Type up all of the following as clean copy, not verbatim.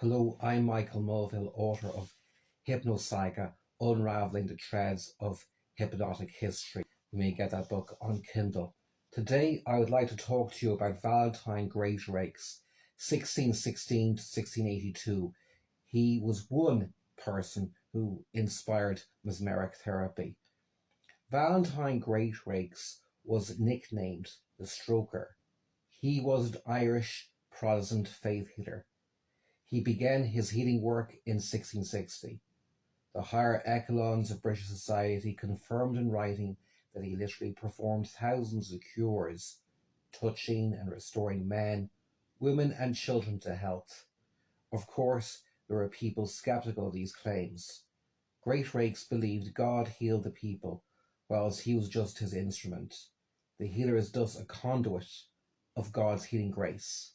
Hello, I'm Michael Mulvihill, author of Hypnosaga, Unraveling the Threads of Hypnotic History. You may get that book on Kindle. Today, I would like to talk to you about Valentine Greatrakes, 1616 to 1682. He was one person who inspired mesmeric therapy. Valentine Greatrakes was nicknamed the Stroker. He was an Irish Protestant faith healer. He began his healing work in 1660. The higher echelons of British society confirmed in writing that he literally performed thousands of cures, touching and restoring men, women and children to health. Of course, there were people skeptical of these claims. Greatrakes believed God healed the people, whilst he was just his instrument. The healer is thus a conduit of God's healing grace.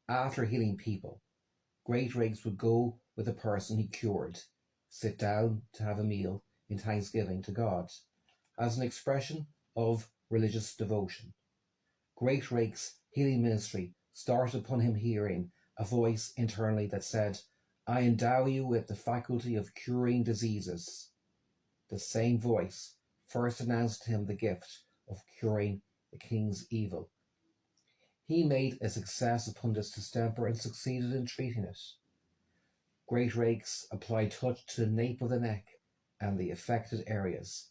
After healing people, Greatrakes would go with the person he cured, sit down to have a meal in thanksgiving to God, as an expression of religious devotion. Greatrakes' healing ministry started upon him hearing a voice internally that said, "I endow you with the faculty of curing diseases." The same voice first announced to him the gift of curing the king's evil. He made a success upon this distemper and succeeded in treating it. Greatrakes applied touch to the nape of the neck and the affected areas.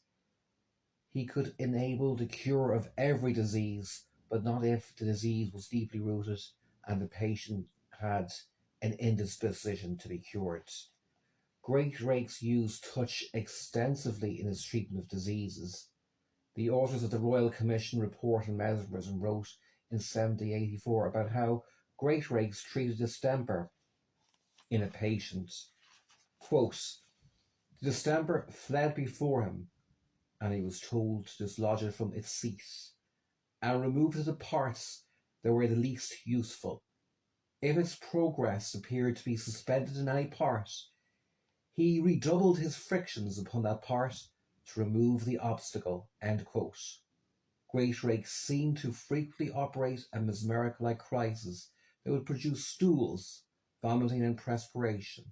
He could enable the cure of every disease, but not if the disease was deeply rooted and the patient had an indisposition to be cured. Greatrakes used touch extensively in his treatment of diseases. The authors of the Royal Commission Report on Mesmerism wrote in 1784 about how Greatrakes treated distemper in a patient. Quote, "The distemper fled before him, and he was told to dislodge it from its seat, and remove the parts that were the least useful. If its progress appeared to be suspended in any part, he redoubled his frictions upon that part to remove the obstacle." End quote. Greatrakes seemed to frequently operate a mesmeric-like crisis that would produce stools, vomiting and perspiration.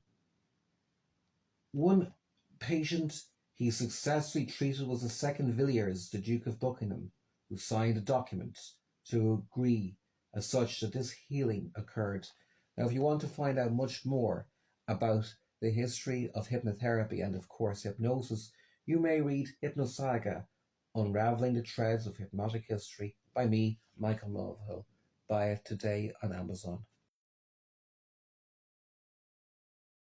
One patient he successfully treated was the second Villiers, the Duke of Buckingham, who signed a document to agree as such that this healing occurred. Now, if you want to find out much more about the history of hypnotherapy and, of course, hypnosis, you may read Hypnosaga, Unraveling the Threads of Hypnotic History by me, Michael Mulvihill. Buy it today on Amazon.